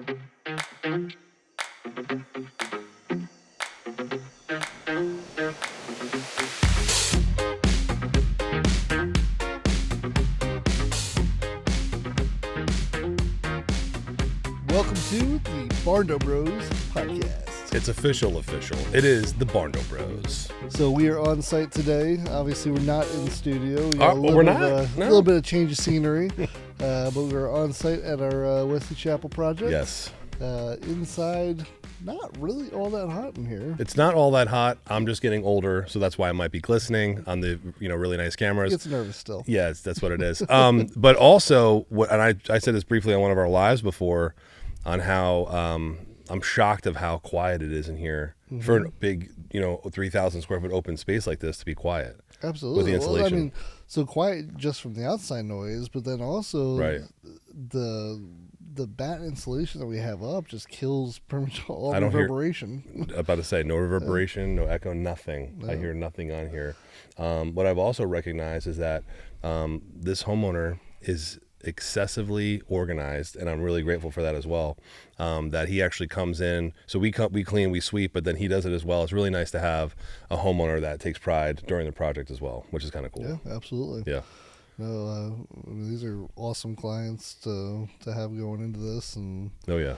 Welcome to the Barndo Bros podcast. It's official. It is the Barndo Bros. So we are on site today. Obviously, we're not in the studio. We got We're not? A little bit of change of scenery. But we're on site at our Wesley Chapel project. Yes. Inside, not really all that hot in here. It's not all that hot. I'm just getting older, so that's why I might be glistening on the really nice cameras. It's nervous still. Yeah, that's what it is. But also, and I said this briefly on one of our lives before, on how I'm shocked of how quiet it is in here for a big, 3,000 square foot open space like this to be quiet. Absolutely. With the insulation. Well, I mean, so quiet just from the outside noise, but then also the bat insulation that we have up just kills pretty much all reverberation. About to say, no reverberation, no echo, nothing. No. I hear nothing on here. What I've also recognized is that this homeowner is excessively organized, and I'm really grateful for that as well. That he actually comes in, so we clean, we sweep, but then he does it as well. It's really nice to have a homeowner that takes pride during the project as well, which is kind of cool. Yeah, absolutely. Yeah. No, these are awesome clients to have going into this, and oh yeah,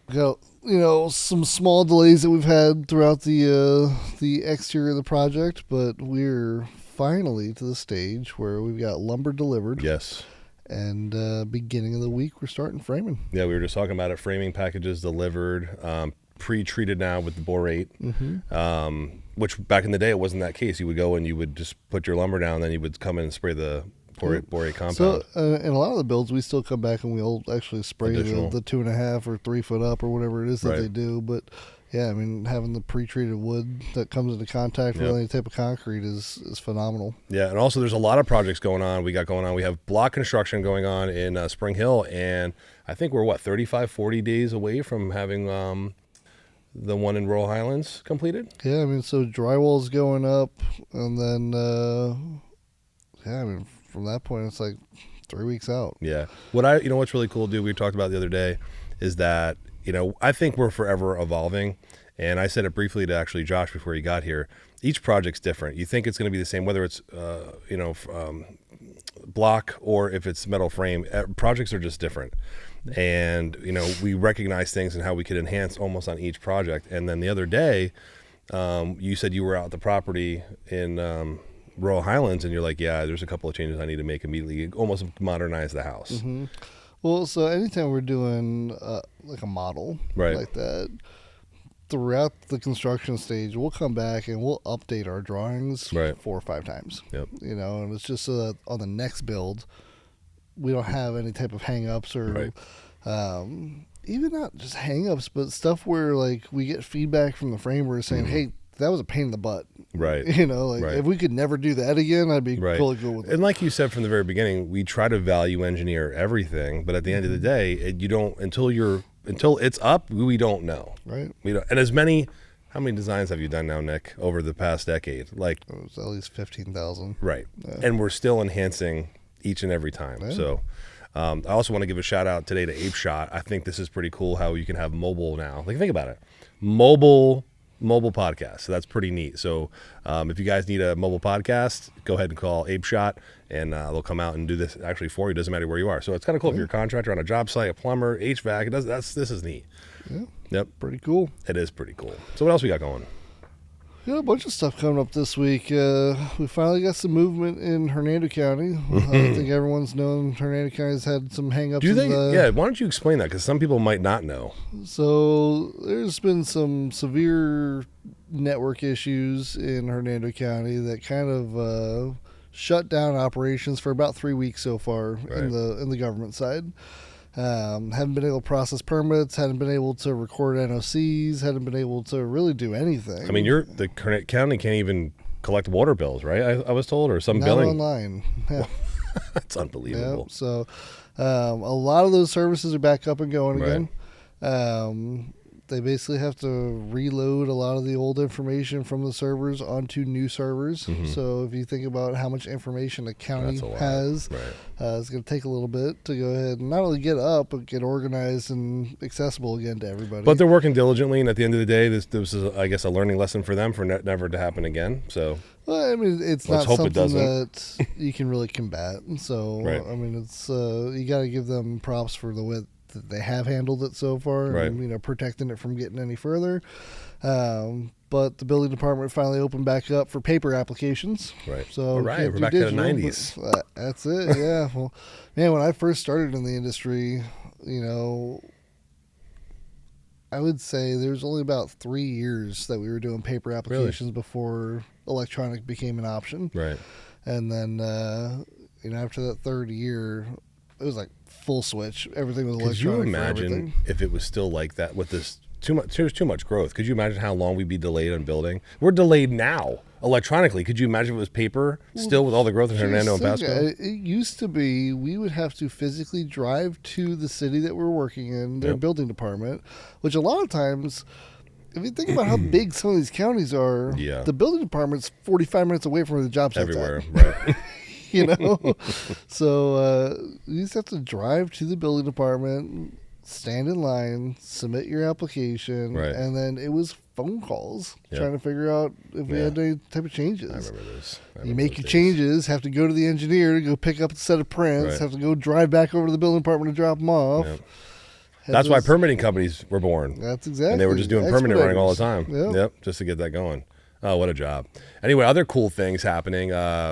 we got some small delays that we've had throughout the exterior of the project, but we're finally to the stage where we've got lumber delivered. Yes. And beginning of the week, we're starting framing. Yeah, we were just talking about it. Framing packages delivered, pre-treated now with the borate, which back in the day, it wasn't that case. You would go and you would just put your lumber down, then you would come in and spray the borate compound. So in a lot of the builds, we still come back and we'll actually spray the 2.5 or 3 foot up or whatever it is that they do. But yeah, I mean, having the pre-treated wood that comes into contact with any type of concrete is phenomenal. Yeah, and also there's a lot of projects going on. We have block construction going on in Spring Hill, and I think we're 40 days away from having the one in Royal Highlands completed. Yeah, I mean, so drywall's going up, and then from that point it's like 3 weeks out. Yeah. What's really cool, dude, we talked about the other day, is that I think we're forever evolving, and I said it briefly to actually Josh before he got here. Each project's different. You think it's going to be the same, whether it's block or if it's metal frame. Projects are just different, and we recognize things and how we could enhance almost on each project. And then the other day, you said you were out at the property in Royal Highlands, and you're like, yeah, there's a couple of changes I need to make immediately, almost modernize the house. Mm-hmm. Well, so anytime we're doing like a model like that, throughout the construction stage, we'll come back and we'll update our drawings 4 or 5 times. Yep. And it's just so that on the next build, we don't have any type of hang-ups or even not just hang-ups, but stuff where like we get feedback from the framer saying, hey, that was a pain in the butt. Right. If we could never do that again, I'd be totally cool with it. And like you said from the very beginning, we try to value engineer everything, but at the end of the day, you don't until it's up, we don't know. Right. We don't. And how many designs have you done now, Nick, over the past decade? Like it's at least 15,000. Right. Yeah. And we're still enhancing each and every time. Yeah. So I also want to give a shout out today to Ape Shot. I think this is pretty cool how you can have mobile now. Like, think about it. Mobile podcast. So that's pretty neat. So if you guys need a mobile podcast, go ahead and call Ape Shot, and they'll come out and do this actually for you. It doesn't matter where you are. So it's kind of cool if you're a contractor on a job site, a plumber, HVAC. This is neat. Yeah. Yep. Pretty cool. It is pretty cool. So what else we got going? A bunch of stuff coming up this week. We finally got some movement in Hernando County. I think everyone's known Hernando County's had some hang-ups. Do you think? Yeah, why don't you explain that? Because some people might not know. So there's been some severe network issues in Hernando County that kind of shut down operations for about 3 weeks so far in the government side. Haven't been able to process permits, hadn't been able to record NOCs, hadn't been able to really do anything. I mean, the county can't even collect water bills, right? I was told, or some Not billing online. Yeah. That's unbelievable. Yeah, so a lot of those services are back up and going again. They basically have to reload a lot of the old information from the servers onto new servers. So if you think about how much information a county has, it's going to take a little bit to go ahead and not only get up, but get organized and accessible again to everybody. But they're working diligently, and at the end of the day, this is, I guess, a learning lesson for them for never to happen again. So, well, I mean, it's not something that you can really combat. So, I mean, it's you got to give them props for the way that they have handled it so far, and protecting it from getting any further. But the building department finally opened back up for paper applications. Right. So we're back to the 90s. That's it. Yeah. Well, man, when I first started in the industry, I would say there was only about 3 years that we were doing paper applications before electronic became an option. Right. And then, after that third year, it was like full switch. Everything was electronic. Could you imagine if it was still like that with this? There's too much growth. Could you imagine how long we'd be delayed on building? We're delayed now electronically. Could you imagine if it was paper still with all the growth in Hernando and Pasco? It used to be we would have to physically drive to the city that we're working in, their building department, which a lot of times, if you think about how big some of these counties are, the building department's 45 minutes away from where the job site's everywhere, right? So you used to have to drive to the building department, stand in line, submit your application, and then it was phone calls trying to figure out if we had any type of changes. I remember this. You make your changes, have to go to the engineer to go pick up a set of prints, have to go drive back over to the building department to drop them off. That's why permitting companies were born. That's exactly. And they were just doing permitting running all the time. Just to get that going. Oh, what a job. Anyway, other cool things happening.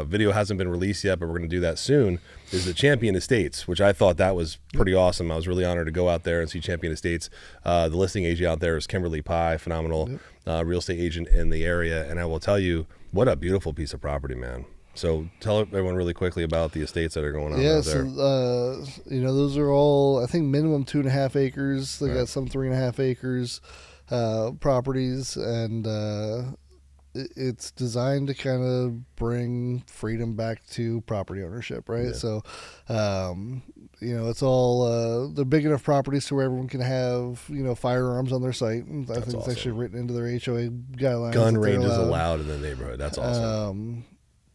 Video hasn't been released yet, but we're going to do that soon, is the Champion Estates, which I thought that was pretty awesome. I was really honored to go out there and see Champion Estates. The listing agent out there is Kimberly Pye, phenomenal real estate agent in the area. And I will tell you, what a beautiful piece of property, man. So tell everyone really quickly about the estates that are going on out there. So, those are all, I think, minimum 2.5 acres. They got some 3.5 acres properties, and it's designed to kind of bring freedom back to property ownership, right? So, it's all they're big enough properties to where everyone can have firearms on their site. And I think it's actually written into their HOA guidelines. Gun ranges allowed in the neighborhood. That's awesome.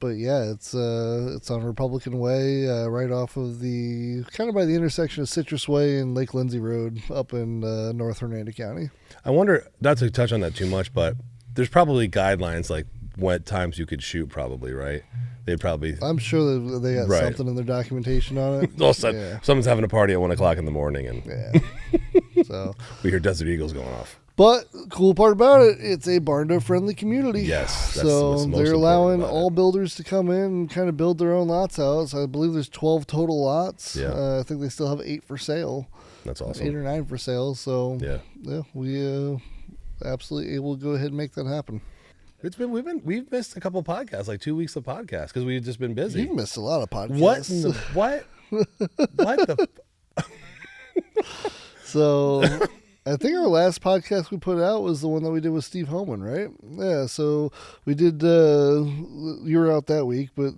But yeah, it's on Republican Way, right off of kind of by the intersection of Citrus Way and Lake Lindsay Road, up in North Hernando County. I wonder, not to touch on that too much, but there's probably guidelines like what times you could shoot, probably, right? They'd probably. I'm sure that they got something in their documentation on it. All of a sudden, someone's having a party at 1 o'clock in the morning, and so we hear Desert Eagles going off. But cool part about it, it's a Barndo friendly community. Yes, that's so they're allowing all builders to come in and kind of build their own lots out. So I believe there's 12 total lots. I think they still have 8 for sale. That's awesome. 8 or 9 for sale. So we absolutely able to go ahead and make that happen. We've missed a couple of podcasts, like 2 weeks of podcasts, because we've just been busy. You've missed a lot of podcasts. What the So I think our last podcast we put out was the one that we did with Steve Homan, right? Yeah, so we did, you were out that week, but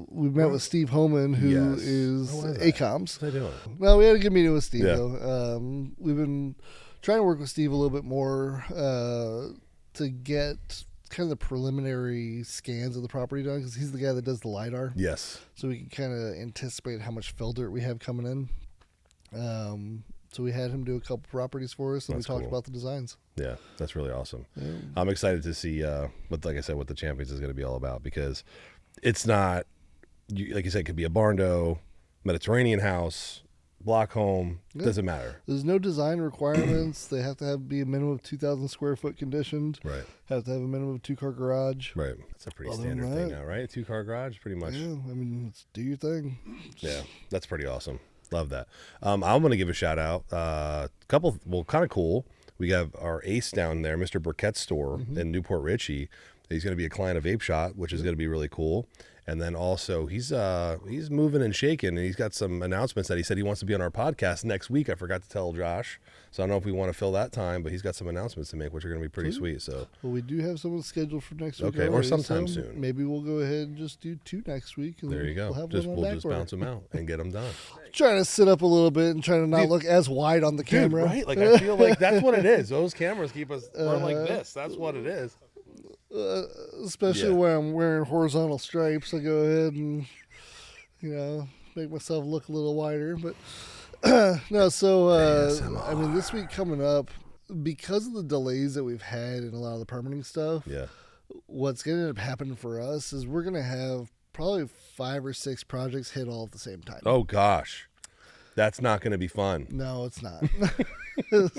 we met with Steve Homan, who is ACOMS. What are they doing? Well, we had a good meeting with Steve, though. We've been trying to work with Steve a little bit more to get kind of the preliminary scans of the property done, because he's the guy that does the LiDAR. Yes. So we can kind of anticipate how much fill dirt we have coming in. So we had him do a couple properties for us, and we talked about the designs. Yeah, that's really awesome. Yeah. I'm excited to see what the Champions is going to be all about, because it's not, like you said, it could be a Barndo, Mediterranean house, block home, doesn't matter. There's no design requirements. They have to be a minimum of 2,000 square foot conditioned. Right. Have to have a minimum of 2-car garage. Right. That's a pretty standard thing now, right? 2-car garage, pretty much. Yeah, I mean, do your thing. Yeah, that's pretty awesome. Love that. I'm going to give a shout out. Kind of cool. We have our ace down there, Mr. Burkett's store in Newport Richey. He's going to be a client of Ape Shot, which is going to be really cool. And then also he's moving and shaking, and he's got some announcements that he said he wants to be on our podcast next week. I forgot to tell Josh, so I don't know if we want to fill that time, but he's got some announcements to make, which are going to be pretty sweet. So well, we do have someone scheduled for next week. Okay, or sometime soon. Maybe we'll go ahead and just do 2 next week. And there you go. We'll just bounce them out and get them done. Trying to sit up a little bit and trying to not look as wide on the camera. Right? Like I feel like that's what it is. Those cameras keep us like this. That's what it is. Especially when I'm wearing horizontal stripes, I go ahead and make myself look a little wider. But no, so I mean, this week coming up, because of the delays that we've had in a lot of the permitting stuff, what's going to end up happening for us is we're going to have probably 5 or 6 projects hit all at the same time. Oh gosh, that's not going to be fun. No, it's not.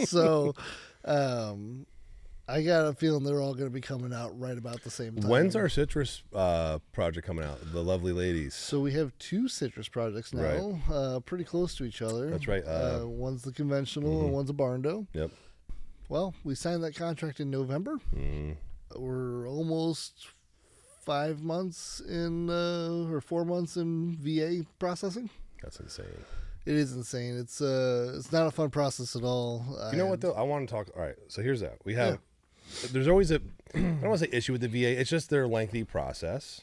So I got a feeling they're all going to be coming out right about the same time. When's our citrus project coming out? The lovely ladies. So we have 2 citrus projects now, pretty close to each other. That's right. One's the conventional and one's a Barndo. Yep. Well, we signed that contract in November. We're almost 5 months in, or 4 months in VA processing. That's insane. It is insane. It's not a fun process at all. You know what though? I want to talk. All right. So here's that. We have. There's always I don't want to say issue with the VA. It's just their lengthy process.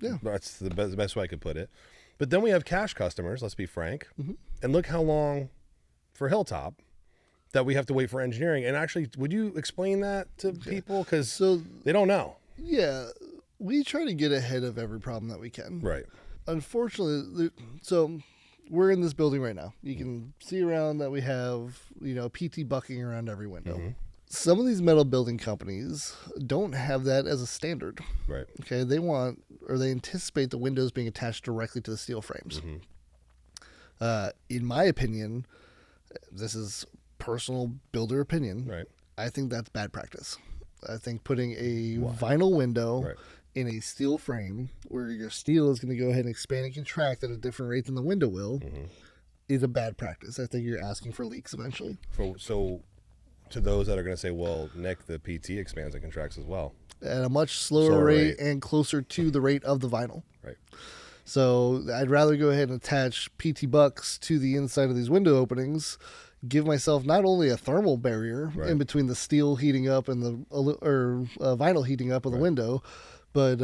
Yeah. That's the best way I could put it. But then we have cash customers, let's be frank. And look how long for Hilltop that we have to wait for engineering. And actually, would you explain that to people? Because they don't know. Yeah. We try to get ahead of every problem that we can. Right. Unfortunately, so we're in this building right now. You can see around that we have, PT bucking around every window. Some of these metal building companies don't have that as a standard. Right. Okay. They want, or they anticipate the windows being attached directly to the steel frames. In my opinion, this is personal builder opinion. Right. I think that's bad practice. I think putting a vinyl window in a steel frame where your steel is going to go ahead and expand and contract at a different rate than the window will is a bad practice. I think you're asking for leaks eventually. So to those that are going to say, well, Nick, the PT expands and contracts as well. At a much slower rate and closer to the rate of the vinyl. Right. So I'd rather go ahead and attach PT bucks to the inside of these window openings, give myself not only a thermal barrier in between the steel heating up and the vinyl heating up of the window, but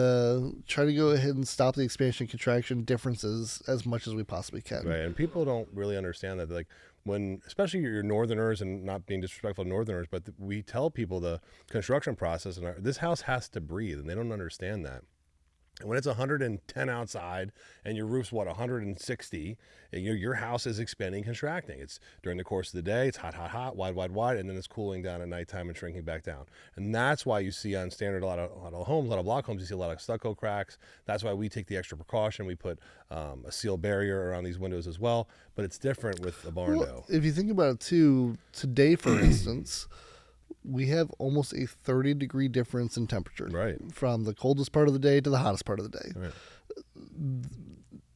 try to go ahead and stop the expansion and contraction differences as much as we possibly can. Right, and people don't really understand that. Like when, especially your Northerners, and not being disrespectful to Northerners, but we tell people the construction process, and this house has to breathe, and they don't understand that. And when it's 110 outside and your roof's 160, and your house is expanding, contracting. It's during the course of the day, it's hot, wide, and then it's cooling down at nighttime and shrinking back down. And that's why you see on standard a lot of homes, a lot of block homes, you see a lot of stucco cracks. That's why we take the extra precaution. We put a seal barrier around these windows as well. But it's different with a Barndo. Well, if you think about it too, today, for instance, we have almost a 30-degree difference in temperature from the coldest part of the day to the hottest part of the day. Right.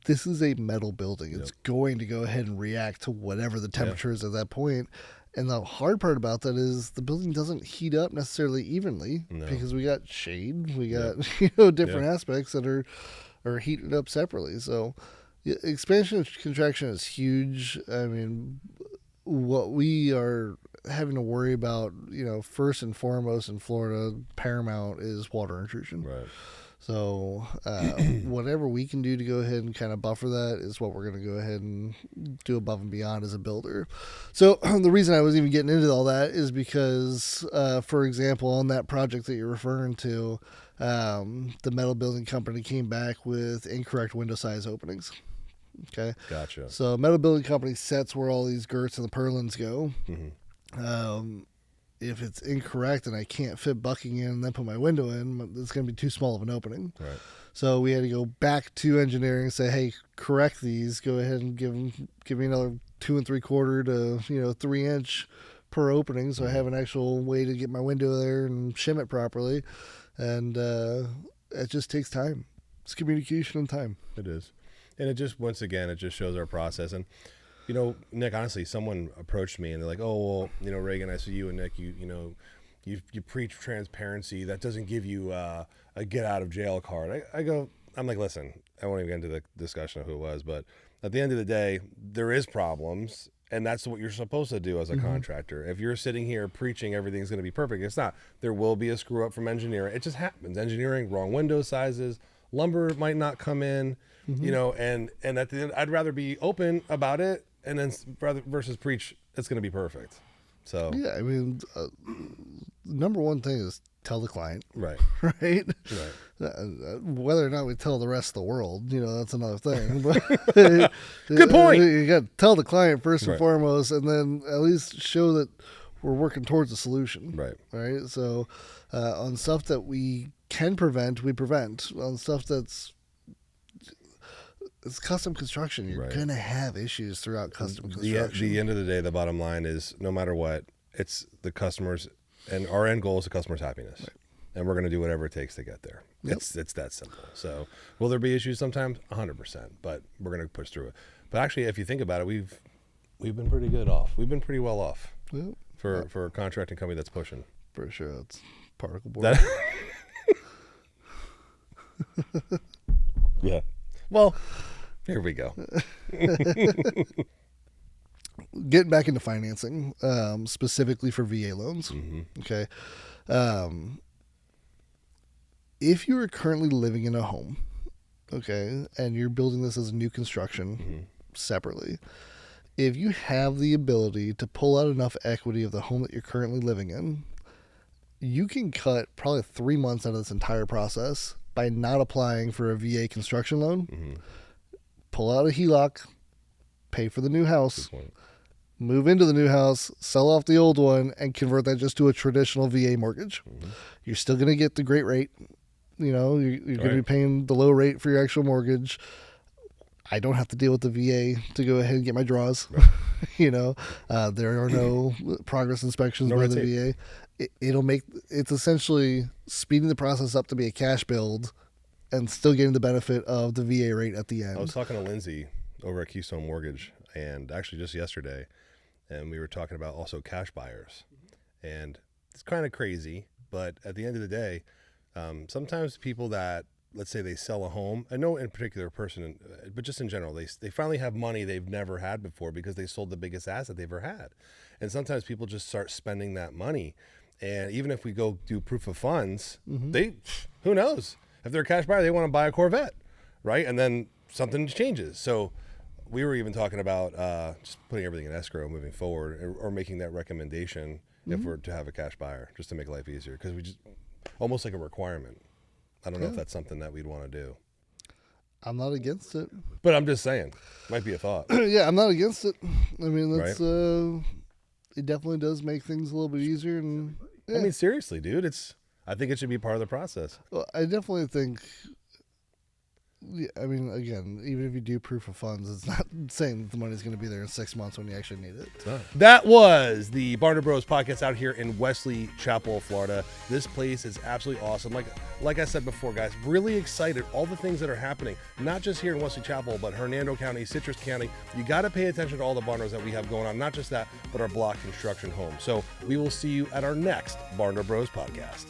This is a metal building. It's going to go ahead and react to whatever the temperature is at that point. And the hard part about that is the building doesn't heat up necessarily evenly because we got shade, we got different aspects that are heated up separately. So expansion and contraction is huge. I mean, what we are having to worry about, first and foremost in Florida, paramount is water intrusion. Right. So whatever we can do to go ahead and kind of buffer that is what we're going to go ahead and do above and beyond as a builder. So the reason I was even getting into all that is because, for example, on that project that you're referring to, the metal building company came back with incorrect window size openings. Okay. Gotcha. So metal building company sets where all these girts and the purlins go. If it's incorrect and I can't fit bucking in and then put my window in, it's going to be too small of an opening. Right. So we had to go back to engineering and say, hey, correct these. Go ahead and give me another 2 3/4 to 3 inch per opening, so I have an actual way to get my window there and shim it properly. And it just takes time. It's communication and time. It is. And it just, once again, it just shows our process. And Nick, honestly, someone approached me and they're like, oh, well, Regan, I see you and Nick, you preach transparency. That doesn't give you a get out of jail card. I go, I'm like, listen, I won't even get into the discussion of who it was, but at the end of the day, there is problems, and that's what you're supposed to do as a contractor. If you're sitting here preaching everything's going to be perfect, it's not. There will be a screw up from engineering. It just happens. Engineering, wrong window sizes, lumber might not come in, you know, and at the end, I'd rather be open about it and then versus preach it's going to be perfect. So yeah, I mean, number one thing is tell the client, right. Whether or not we tell the rest of the world, you know, that's another thing. But good point. You got to tell the client first and foremost, and then at least show that we're working towards a solution. Right. So on stuff that we can prevent, we prevent. On stuff it's custom construction. You're going to have issues throughout custom construction. The end of the day, the bottom line is no matter what, it's the customers, and our end goal is the customer's happiness. And we're going to do whatever it takes to get there. It's that simple. So will there be issues sometimes? 100%, but we're going to push through it. But actually, if you think about it, we've been pretty good off. We've been pretty well off for a contracting company that's pushing. For sure. That's particle board. Yeah. Well, here we go. Getting back into financing, specifically for VA loans. Okay. If you are currently living in a home, okay, and you're building this as a new construction separately, if you have the ability to pull out enough equity of the home that you're currently living in, you can cut probably 3 months out of this entire process by not applying for a VA construction loan. Pull out a HELOC, pay for the new house, move into the new house, sell off the old one, and convert that just to a traditional VA mortgage. You're still going to get the great rate. You know, you're going to be paying the low rate for your actual mortgage. I don't have to deal with the VA to go ahead and get my draws. You know, there are no progress inspections by the VA. It's essentially speeding the process up to be a cash build and still getting the benefit of the VA rate at the end. I was talking to Lindsay over at Keystone Mortgage, and actually just yesterday, and we were talking about also cash buyers. And it's kind of crazy, but at the end of the day, sometimes people that, let's say they sell a home, I know in particular person, but just in general, they finally have money they've never had before because they sold the biggest asset they've ever had. And sometimes people just start spending that money. And even if we go do proof of funds, who knows? If they're a cash buyer, they want to buy a Corvette, right? And then something changes. So we were even talking about just putting everything in escrow moving forward, or making that recommendation if we're to have a cash buyer, just to make life easier, because we just almost like a requirement. I don't know if that's something that we'd want to do. I'm not against it, but I'm just saying, might be a thought. Yeah, I'm not against it. I mean, that's it definitely does make things a little bit easier. And I mean, seriously, dude, I think it should be part of the process. Well, I definitely think. Yeah, I mean, again, even if you do proof of funds, it's not saying that the money's going to be there in 6 months when you actually need it. That was the Barndo Bros podcast out here in Wesley Chapel, Florida. This place is absolutely awesome. Like I said before, guys, really excited. All the things that are happening, not just here in Wesley Chapel, but Hernando County, Citrus County. You got to pay attention to all the Barndos that we have going on. Not just that, but our block construction home. So we will see you at our next Barndo Bros podcast.